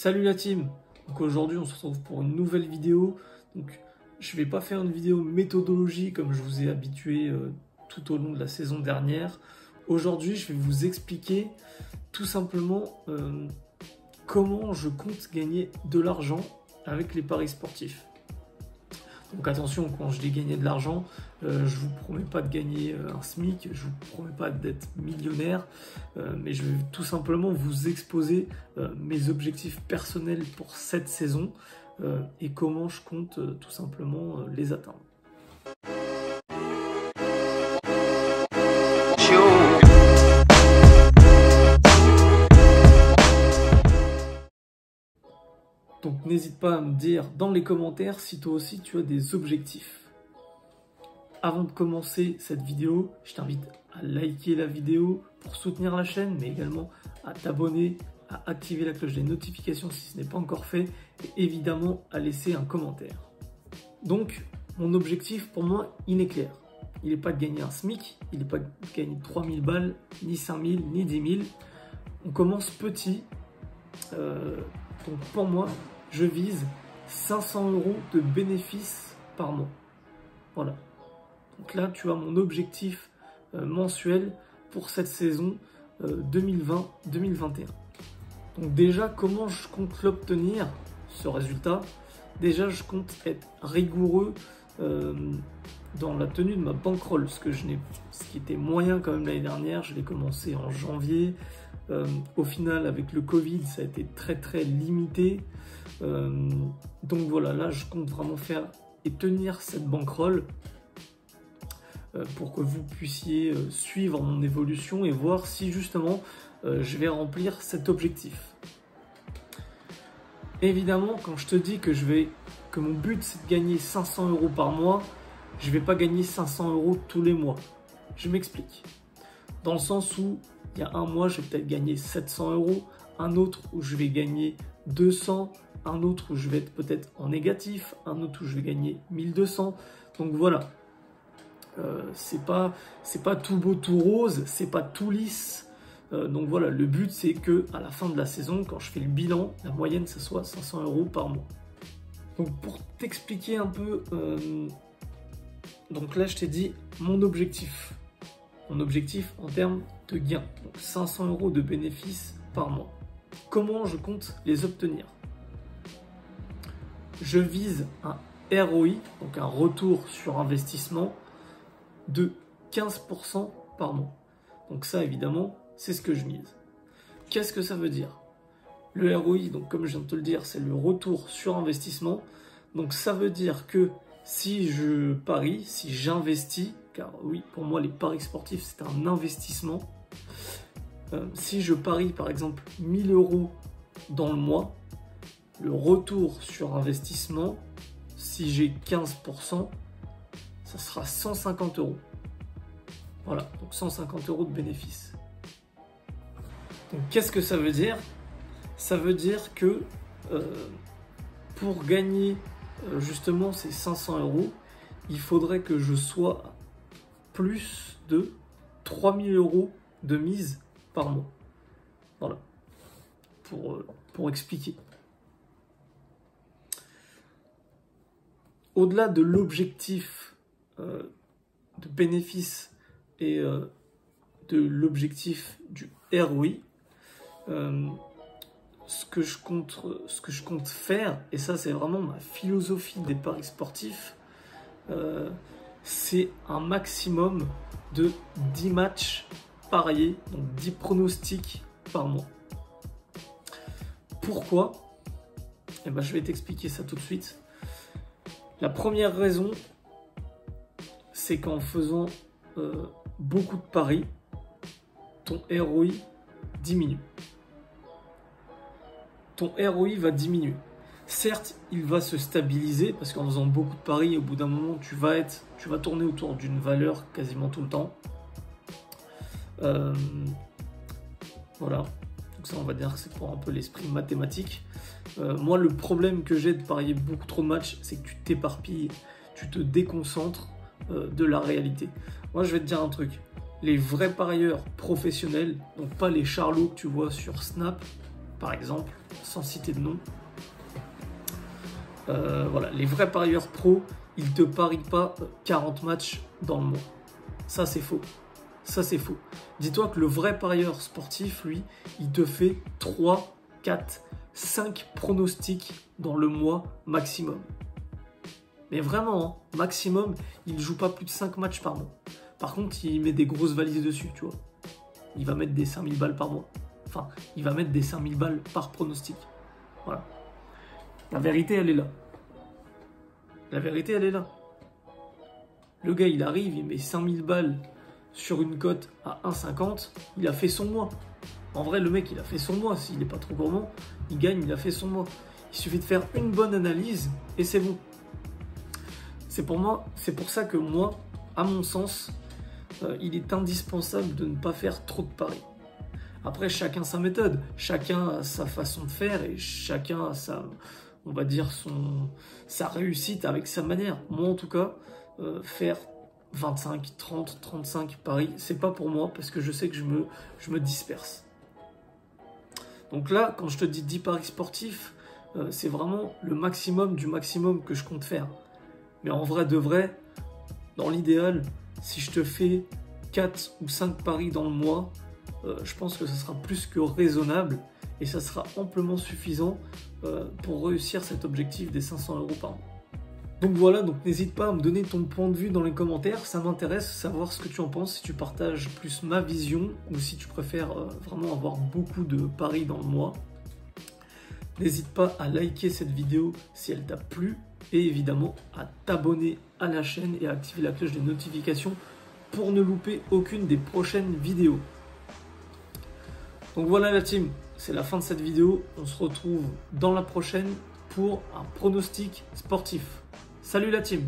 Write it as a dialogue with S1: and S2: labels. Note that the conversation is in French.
S1: Salut la team. Donc aujourd'hui on se retrouve pour une nouvelle vidéo. Donc je vais pas faire une vidéo méthodologie comme je vous ai habitué tout au long de la saison dernière. Aujourd'hui je vais vous expliquer tout simplement comment je compte gagner de l'argent avec les paris sportifs. Donc attention, quand je dis gagner de l'argent, je vous promets pas de gagner un SMIC, je vous promets pas d'être millionnaire, mais je vais tout simplement vous exposer mes objectifs personnels pour cette saison et comment je compte tout simplement les atteindre. Donc n'hésite pas à me dire dans les commentaires si toi aussi tu as des objectifs. Avant de commencer cette vidéo, je t'invite à liker la vidéo pour soutenir la chaîne, mais également à t'abonner, à activer la cloche des notifications si ce n'est pas encore fait, et évidemment à laisser un commentaire. Donc mon objectif pour moi, il est clair. Il n'est pas de gagner un SMIC, il n'est pas de gagner 3000 balles, ni 5000, ni 10 000. On commence petit. Donc pour moi, je vise 500 € de bénéfices par mois. Voilà. Donc là, tu as mon objectif mensuel pour cette saison 2020-2021. Donc déjà, comment je compte l'obtenir, ce résultat? Déjà, je compte être rigoureux dans la tenue de ma bankroll, ce qui était moyen quand même l'année dernière. Je l'ai commencé en janvier. Au final, avec le Covid, ça a été très limité. Donc voilà, là, je compte vraiment faire et tenir cette bankroll pour que vous puissiez suivre mon évolution et voir si justement je vais remplir cet objectif. Évidemment, quand je te dis que mon but c'est de gagner 500 € par mois, je ne vais pas gagner 500 € tous les mois. Je m'explique. Dans le sens où il y a un mois, je vais peut-être gagner 700 €, un autre où je vais gagner 200, un autre où je vais être peut-être en négatif, un autre où je vais gagner 1200. Donc voilà, c'est pas tout beau, tout rose, c'est pas tout lisse. Donc voilà, le but c'est que à la fin de la saison, quand je fais le bilan, la moyenne, ça soit 500 € par mois. Donc pour t'expliquer un peu, donc là je t'ai dit mon objectif. Mon objectif en termes de gains, donc 500 € de bénéfices par mois. Comment je compte les obtenir? Je vise un ROI, donc un retour sur investissement, de 15% par mois. Donc ça, évidemment, c'est ce que je mise. Qu'est-ce que ça veut dire? Le ROI, donc comme je viens de te le dire, c'est le retour sur investissement. Donc ça veut dire que si je parie, si j'investis, car oui, pour moi, les paris sportifs, c'est un investissement. Si je parie, par exemple, 1000 € dans le mois, le retour sur investissement, si j'ai 15%, ça sera 150 €. Voilà, donc 150 € de bénéfice. Donc qu'est-ce que ça veut dire? Ça veut dire que pour gagner justement ces 500 €, il faudrait que je sois à plus de 3000 € de mise par mois. Voilà, pour expliquer. Au-delà de l'objectif de bénéfice et de l'objectif du ROI, ce que je compte faire, et ça c'est vraiment ma philosophie des paris sportifs, c'est un maximum de 10 matchs pariés, donc 10 pronostics par mois. Pourquoi? Eh ben, je vais t'expliquer ça tout de suite. La première raison, c'est qu'en faisant beaucoup de paris, ton ROI diminue. Ton ROI va diminuer. Certes, il va se stabiliser parce qu'en faisant beaucoup de paris, au bout d'un moment, tu vas tourner autour d'une valeur quasiment tout le temps. Voilà. Donc ça, on va dire que c'est pour un peu l'esprit mathématique. Moi, le problème que j'ai de parier beaucoup trop de matchs, c'est que tu t'éparpilles, tu te déconcentres de la réalité. Moi, je vais te dire un truc. Les vrais parieurs professionnels, donc pas les charlots que tu vois sur Snap, par exemple, sans citer de nom. Voilà, les vrais parieurs pros, ils te parient pas 40 matchs dans le mois. Ça, c'est faux. Ça, c'est faux. Dis-toi que le vrai parieur sportif, lui, il te fait 3, 4, 5 pronostics dans le mois maximum. Mais vraiment, hein, maximum, il ne joue pas plus de 5 matchs par mois. Par contre, il met des grosses valises dessus, tu vois. Il va mettre des 5000 balles par mois. Enfin, il va mettre des 5000 balles par pronostic. Voilà. La vérité, elle est là. La vérité, elle est là. Le gars, il arrive, il met 5000 balles sur une cote à 1,50. Il a fait son mois. En vrai, le mec, il a fait son mois. S'il n'est pas trop gourmand, il gagne, il a fait son mois. Il suffit de faire une bonne analyse et c'est bon. C'est pour ça que moi, à mon sens, il est indispensable de ne pas faire trop de paris. Après, chacun sa méthode, chacun a sa façon de faire et chacun a sa, on va dire, sa réussite avec sa manière. Moi, en tout cas, faire 25, 30, 35 paris, c'est pas pour moi parce que je sais que je me disperse. Donc là, quand je te dis 10 paris sportifs, c'est vraiment le maximum du maximum que je compte faire. Mais en vrai de vrai, dans l'idéal, si je te fais 4 ou 5 paris dans le mois, je pense que ça sera plus que raisonnable et ça sera amplement suffisant pour réussir cet objectif des 500 € par mois. Donc voilà, donc n'hésite pas à me donner ton point de vue dans les commentaires, ça m'intéresse de savoir ce que tu en penses, si tu partages plus ma vision ou si tu préfères vraiment avoir beaucoup de paris dans le mois. N'hésite pas à liker cette vidéo si elle t'a plu et évidemment à t'abonner à la chaîne et à activer la cloche des notifications pour ne louper aucune des prochaines vidéos. Donc voilà la team, c'est la fin de cette vidéo, on se retrouve dans la prochaine pour un pronostic sportif. Salut la team!